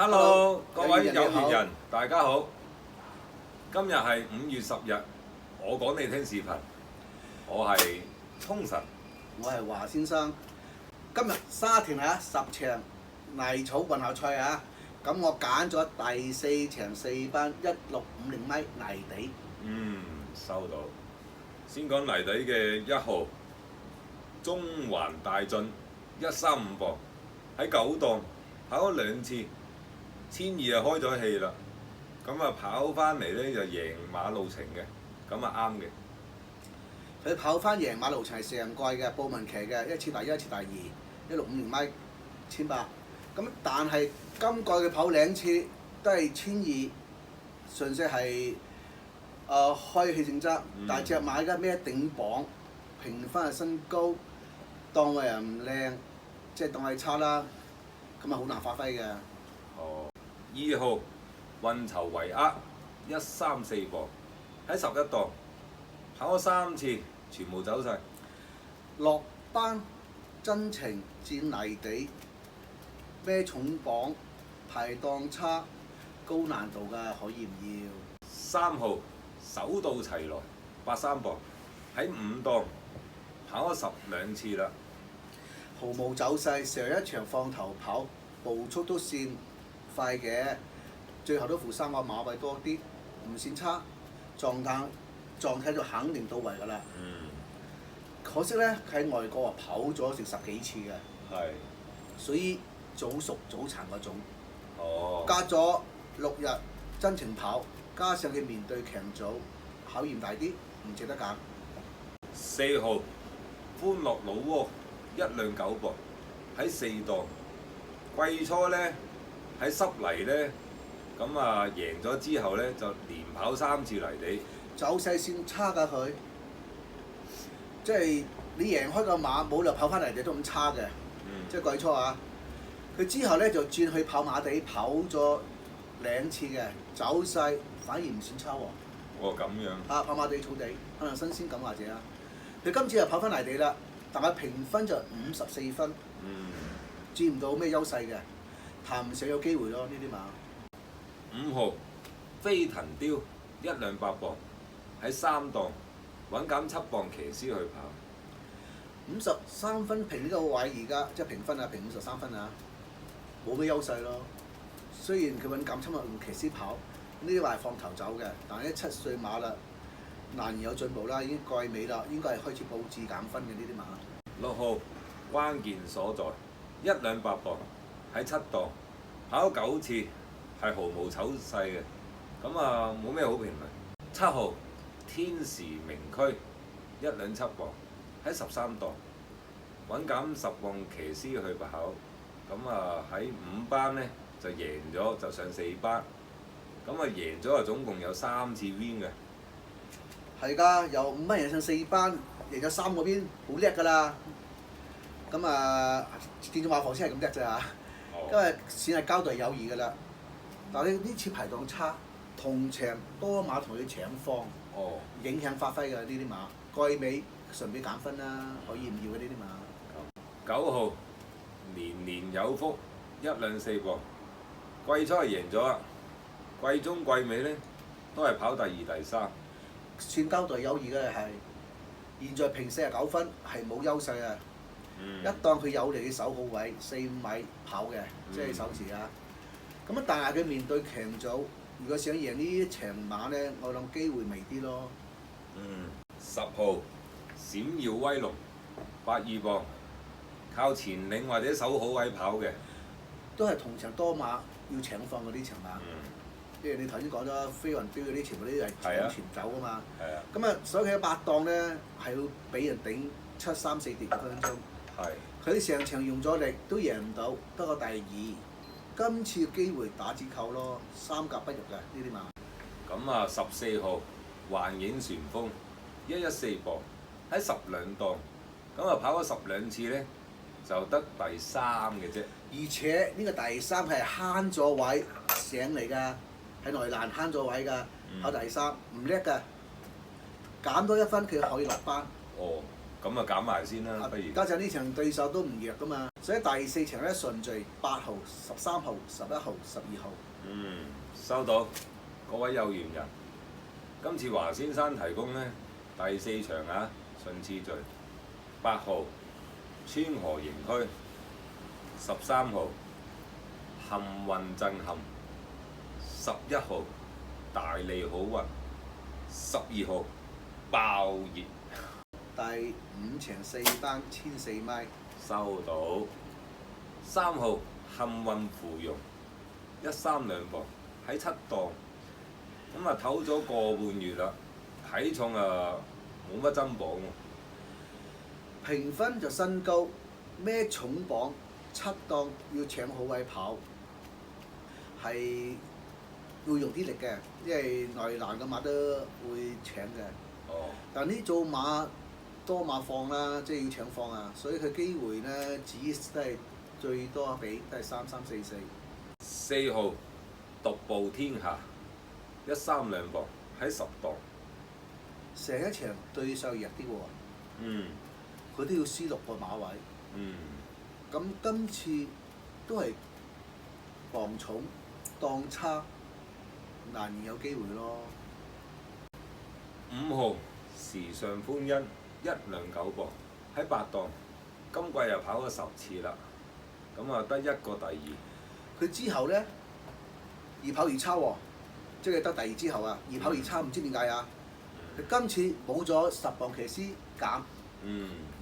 Hello，各位有緣人，大家好。今日係5月10日，我講你聽視頻，我係聰神，我係華先生。今日沙田10場泥草混合賽啊，咁我揀咗第4場4班1650米泥地。收到。先講泥地嘅1號，中環大進135磅，喺9檔跑咗2次，1200開咗氣啦。咁啊跑翻嚟咧就贏馬路程嘅，咁啊啱嘅。佢跑翻贏馬路程係成季嘅，布文騎嘅，一次第一，一次第二，1650米1800。咁但係今季佢跑2次都係1200，純粹係開氣性質，但係隻馬而家孭頂磅，評分係身高，檔位又唔靚，即係檔位差啦，咁啊好難發揮嘅。2號運籌帷幄134磅，喺11檔跑咗3次，全部走晒。落班真情戰泥地，孭重磅，排檔差，高難度㗎，可以唔要？3號手到齊來83磅，喺5檔跑咗12次啦。毫無走勢，上一場放頭跑，步速都算快嘅，最後都負3個馬位多啲，唔算差，狀態就肯定到位㗎啦。可惜咧，佢喺外國跑咗成10幾次嘅，係，所以早熟早殘嗰種。隔咗6日真情跑，加上佢面對強組，考驗大啲，唔值得揀。4號歡樂老窩1兩9磅，喺4檔。季初咧喺濕泥咧，咁啊贏咗之後咧就連跑3次泥地，走勢算差㗎佢，即係你贏開個馬冇理由跑翻泥地都咁差嘅，即係季初啊。佢之後咧就轉去跑馬地，跑咗2次嘅，走勢反而唔算差喎。咁樣。跑馬地草地，可能新鮮感或者啊。佢今次又跑翻泥地啦，但係評分就54分，佔唔到咩優勢嘅，談唔上有機會咯呢啲馬。5號飛騰雕1兩8磅，喺3檔揾減7磅騎師去跑。53分評呢個位而家即係評分啊，評53分啊，冇咩優勢咯。雖然佢揾減7磅騎師跑，呢啲話係放頭走嘅，但係7歲馬啦，難有進步啦，已經季尾啦，應該係開始佈置減分嘅呢啲馬。 6號關鍵所在1兩8磅，喺7檔跑咗9次，係毫無醜勢嘅，咁啊冇咩好評論。7號天時名區1兩7磅，喺13檔揾減10磅騎師去跑，咁啊喺5班咧就贏咗就上4班，咁啊贏咗啊總共有3次 win 嘅。係㗎，由5班贏上4班，贏咗3個 win，好叻㗎啦。咁啊，電動馬房先係咁叻啫嚇，因為算係交代友誼㗎啦。但係呢次排檔差，同場多馬同佢搶放，影響發揮㗎呢啲馬。季尾順便減分啦，可以唔要嘅呢啲馬。9號年年有福1兩4磅，季初係贏咗啦，季中季尾咧都係跑第2、第3，算交代友誼嘅係。現在評49分係冇優勢啊！一檔佢有利嘅守好位4、5米跑嘅，即係手持啊。咁啊，但係佢面對強組，如果想贏呢場馬咧，我諗機會微啲咯。10號閃耀威龍82磅，靠前領或者守好位跑嘅，都係同場多馬要搶放嗰啲場馬。因為你頭先講咗飛雲標嗰啲全部都係搶前走啊嘛。咁啊，所以佢嘅8檔咧係要俾人頂7、3、4碟分鐘。佢成場用咗力都贏唔到，得個第2。今次機會打折扣咯，3甲不入嘅呢啲馬。咁啊14號幻影旋風114磅，喺12檔，咁啊跑咗12次咧，就得第3嘅啫。而且呢個第3係慳咗位醒嚟㗎，喺內欄慳咗位㗎，跑第3唔叻㗎，減多1分佢可以落班。咁啊減埋先啦，不如。加上呢場對手都唔弱噶嘛，所以第四場咧順序8號、13號、11號、12號。收到，各位有緣人。今次華先生提供呢第四場啊，順次序8號川河營區，13號幸運震撼，11號大利好運，12號爆熱。第5場4班14米。收到。3號幸運芙蓉132磅喺7檔，咁啊唞咗個半月啦，體重啊冇乜增磅喎。評分就身高，孭重磅7檔要搶好位跑，係要用啲力嘅，因為內欄嘅馬都會搶嘅。哦。但呢組馬多馬放啦，即係要搶放啊，所以佢機會咧只都係最多俾都係33、44。4號獨步天下132磅喺10檔。成一場對手弱啲喎。嗯。佢都要輸6個馬位。咁今次都係磅重檔差，難言有機會咯。5號時尚歡欣129磅喺8檔，今季又跑咗10次啦，咁啊得一個第二。佢之後咧越跑越差喎，即係得第二之後啊，越跑越差，唔知點解啊？佢今次冇咗10磅騎師減。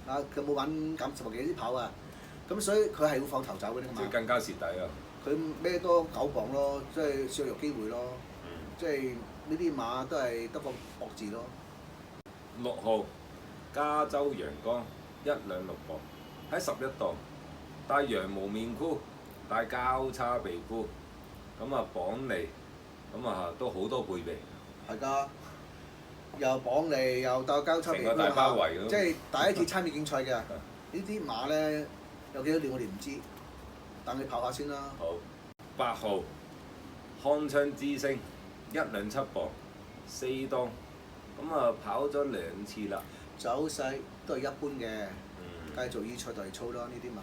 啊，佢冇揾減10磅騎師跑啊，咁所以佢係會放頭走嘅呢個馬。即係更加蝕底啊！佢孭多9磅咯，即係削弱機會咯。即係呢啲馬都係得個搏字咯。6號加州陽光126磅喺11檔，帶羊毛面箍，帶交叉鼻箍，咁啊綁脷，咁啊都好多配備。係㗎，又綁脷又帶交叉鼻箍，成個大包圍咁。即係第一次參與競賽嘅呢啲馬咧，有幾多年我哋唔知，等佢跑下先啦。好，8號康昌之星127磅4檔，咁啊跑咗2次啦。走勢都係一般嘅，繼續以賽代操啦呢啲馬。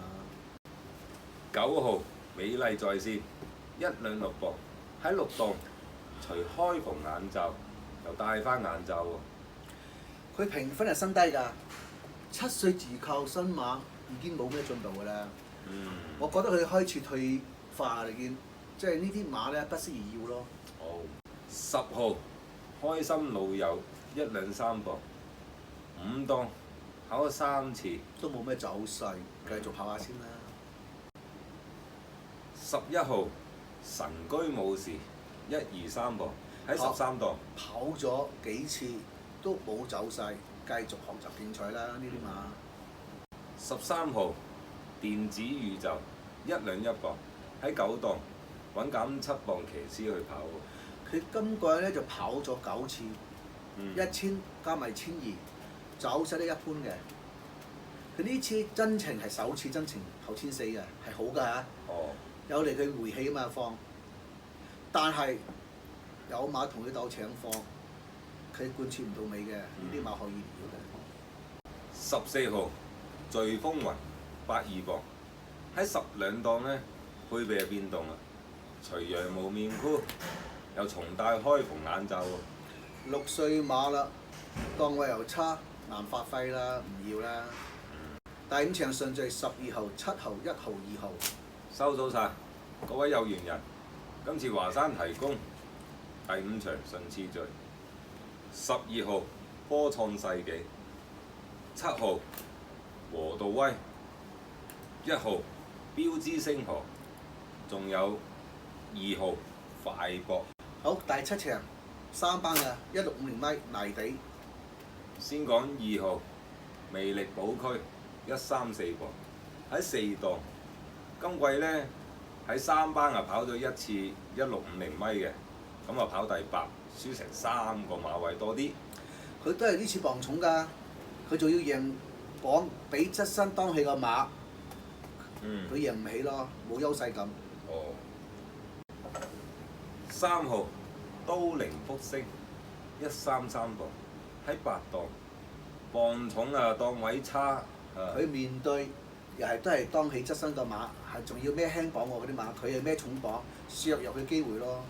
9號美麗在線126磅喺6檔，除開篷眼罩又戴翻眼罩喎。佢評分係新低㗎，7歲自購新馬已經冇咩進步㗎啦。我覺得佢開始退化嚟見，即係呢啲馬咧不適宜要咯。好，10號開心老友123磅5檔跑咗3次，都冇咩走勢，繼續跑下先啦。11號神居武士123磅喺13檔，跑咗幾次都冇走勢，繼續學習競賽啦呢啲馬。13號電子宇宙121磅喺9檔揾減7磅騎師去跑喎。佢今季咧就跑咗9次，1000加埋1200，走勢都一般嘅。佢呢次真情係首次真情頭1400嘅，係好㗎嚇。有利佢回氣啊嘛放，但係有馬同佢鬥搶放，佢貫徹唔到尾嘅，呢啲馬可以料嘅。14號隨風雲82磅喺12檔咧，配備係變動啦，除羊毛面箍，又重戴開篷眼罩喎。 6歲馬啦，檔位又差，難發揮啦，唔要啦。第5場順序12號、7號、1號、2號。收到晒，各位有緣人，今次華山提供第5場順次序：12號波創世紀，7號和道威，1號標之星河，仲有2號快博。好，第7場3班嘅1650米泥地。先講2號魅力寶區134磅喺4檔。今季咧喺3班啊跑咗1次1650米嘅，咁啊跑第8，輸成3個馬位多啲。佢都係呢次磅重㗎，佢仲要贏磅比側身當起個馬，佢贏唔起咯，冇優勢感。哦。3號都靈福星133磅喺8檔，磅重啊檔位差啊，佢面對又係都係當起側身個馬，係仲要孭輕磅喎嗰啲馬，佢係孭重磅，削弱佢機會咯。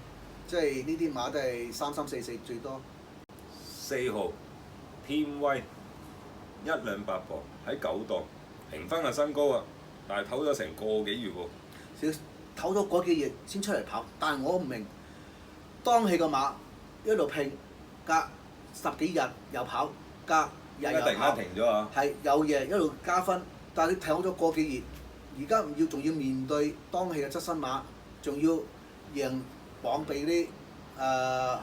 即係呢啲馬都係3344最多。 4號天威128磅喺9檔，評分係身高啊，但係唞咗成個幾月喎。唞咗嗰幾日先出嚟跑，但係我唔明，當起個馬一路拼，隔10幾日又跑，隔日而家突然又跑，間停咗啊！係有嘢一路加分，但係你唞咗個幾月，而家唔要仲要面對當起嘅側身馬，仲要贏綁臂啲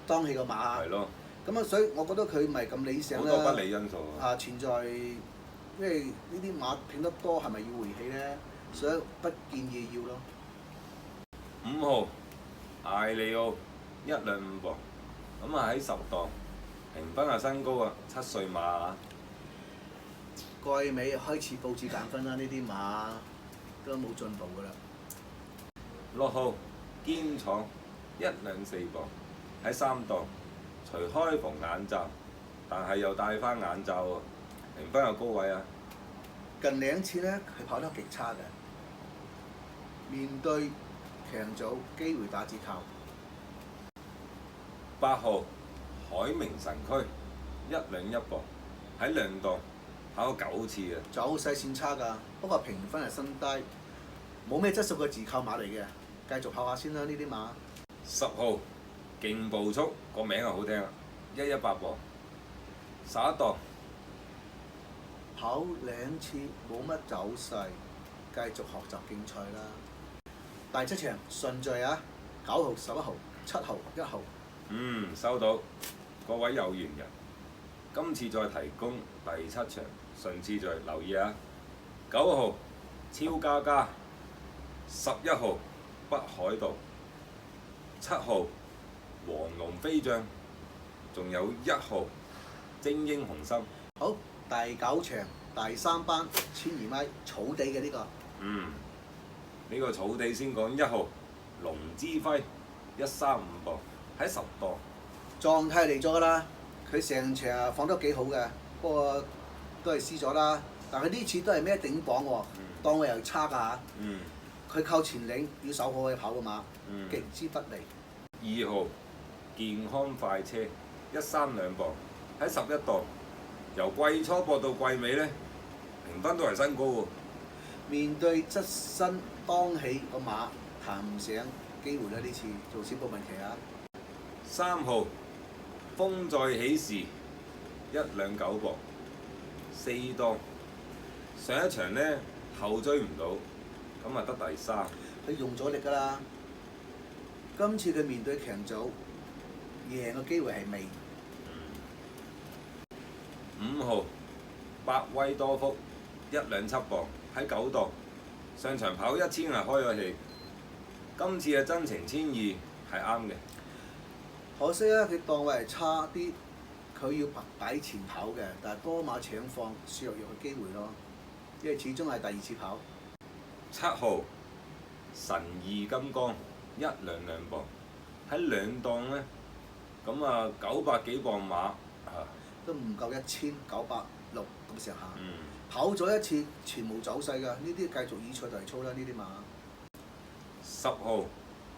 當起個馬。係咯，咁啊，所以我覺得佢唔係咁理想啦。好多不利因素啊。存在，因為呢啲馬拼得多係咪要回氣咧？所以不建議要咯。 5號艾利奧125磅，咁啊喺10檔，評分係身高啊，7歲馬啊。季尾開始報紙減分啦，呢啲馬都冇進步噶啦。 6號堅闖124磅，喺3檔，除開篷眼罩，但係又戴翻眼罩喎，評分又高位啊。近2次咧，佢跑得極差嘅，面對強組機會打折扣。 8號海明神區121磅，喺2檔跑咗9次嘅。走勢線差㗎，不過評分係新低，冇咩質素嘅自購馬嚟嘅，繼續跑下先啦呢啲馬。 10號勁步速，個名又好聽啊，118磅，11檔。跑2次冇乜走勢，繼續學習競賽啦。第7場順序啊，9號、11號、7號、1號。收到，各位有緣人，今次再提供第7場順次序，留意啊！9號超加加，11號北海道，7號黃龍飛將，仲有1號精英紅心。好，第9場第3班12米草地嘅呢個。呢個草地先講1號龍之輝135磅喺10檔。狀態嚟咗㗎啦，佢成場放得幾好嘅，不過都係輸咗啦。但係呢次都係咩頂磅喎，檔位又差㗎嚇。佢靠前領要守好佢跑嘅馬，極之不利。 2號健康快車132磅喺11檔，由季初搏到季尾呢，評分都係身高喎。面對側身當起個馬，談唔上機會啦！呢次做小步問期啊。 3號風再起時129磅4檔，上一場呢後追唔到，咁啊得第3。佢用咗力㗎啦，今次佢面對強組，贏嘅機會係未。 5號百威多福127磅喺9檔，上場跑1000係開咗氣，今次嘅真情1200係啱嘅。可惜啊，佢檔位係差啲，佢要擺前跑嘅，但係多馬搶放削弱嘅機會咯，因為始終係第2次跑。 7號神義金剛122磅喺2檔呢，咁啊900幾磅馬啊，都唔夠1906咁上下。嗯跑咗一次全無走勢㗎，呢啲繼續以賽代操啦，呢啲馬。 10號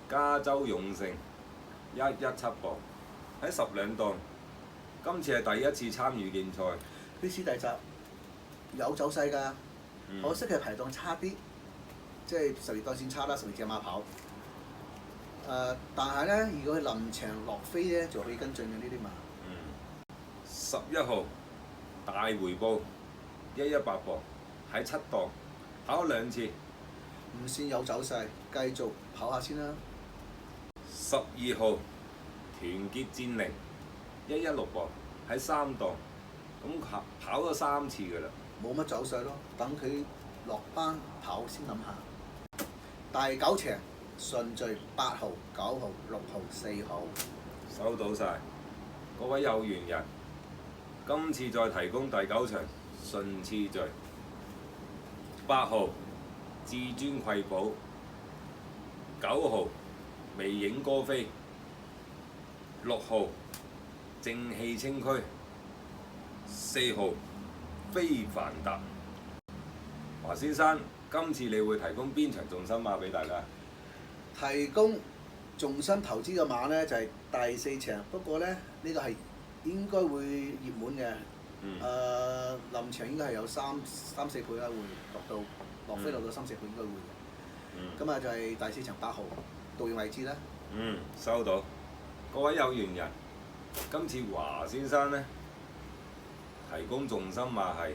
加州勇勝117磅喺12檔，今次係第一次參與競賽。呢次第集有走勢㗎，可惜佢排檔差啲，即係12檔先差啦，12隻馬跑。但係咧，如果佢臨場落飛咧，就可以跟進嘅呢啲馬。 11號大回報118磅喺7檔，跑咗2次。唔算有走勢，繼續跑下先啦。 12號團結戰靈116磅喺3檔，咁跑咗3次㗎啦。冇乜走勢咯，等佢落班跑先諗下。第9場順序8號、9號、6號、4號。收到晒，各位有緣人，今次再提供第9場順次序。8號至尊貴寶，9號微影歌飛，6號正氣清區4號非凡達。華先生，今次你會提供邊場重心馬俾大家？提供重新投資嘅馬呢，就係、第4場，不過呢，呢、個係應該會熱門嘅。臨場應該係有三四倍啦，會落飛落到3、4倍應該會嘅。咁啊、就係第4場8號導演位置啦。收到。各位有緣人，今次華先生呢，提供重心馬係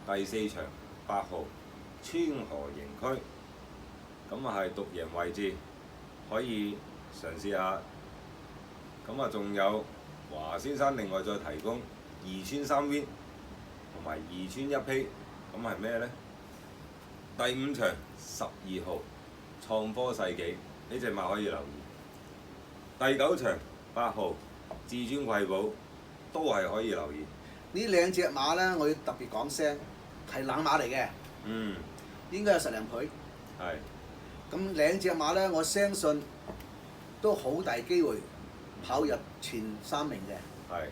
第4場8號川河營區，咁啊係獨贏位置，可以嘗試下。咁啊仲有華先生另外再提供2村3 Win 同埋2村1披，咁係咩呢？第5場12號創科世紀，呢隻馬可以留意。第9場8號至尊貴寶都係可以留意。呢兩隻馬呢，我要特別講聲，係冷馬嚟嘅。應該有10零倍。係。咁兩隻馬呢，我相信都好大機會跑入前3名嘅。係。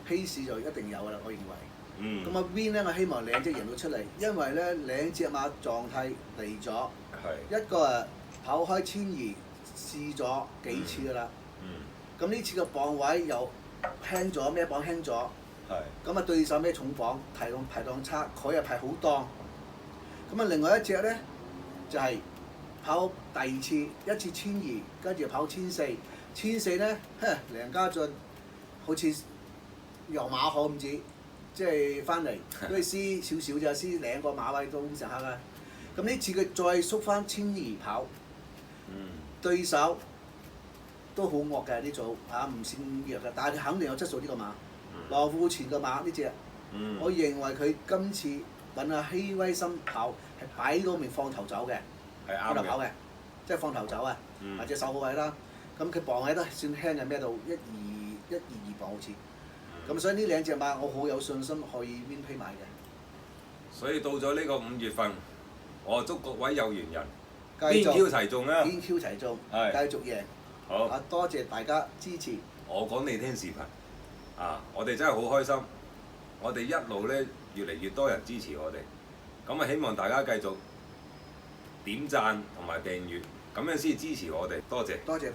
希士就一定有㗎啦，我認為。咁啊 Win 呢，我希望兩隻贏到出嚟，因為呢兩隻馬狀態嚟咗。係。一個啊跑開1200試咗幾次㗎啦。咁呢次嘅磅位又輕咗，咩磅輕咗？咁啊對手咩重磅，排檔差，佢又排好檔。咁啊另外一隻呢，就係、跑第2次，一次1200，跟住跑1400。1400呢，梁家俊好似由馬可唔止，即係翻嚟都係輸少少咋，輸2個馬位都咁上下㗎。咁呢次佢再縮翻1200跑，對手都好惡嘅呢組嚇，唔算弱嘅，但係佢肯定有質素呢個馬。羅富全個馬呢隻，我認為佢今次揾阿希威森跑係擺到面放頭走嘅，放頭跑嘅，即係放頭走啊，或者手好位啦。咁佢磅位都算輕嘅，孭到122磅好似。咁所以呢兩隻馬我好有信心可以 Win 批買嘅。所以到咗呢個5月份，我祝各位有緣人繼續邊 Q 齊中啊！邊 Q 齊中，繼續贏。好。多謝大家支持。我講你聽視頻。我哋真係好開心，我哋一路咧越嚟越多人支持我哋，咁啊希望大家繼續點讚同埋訂閱，咁樣先支持我哋，多謝。多謝。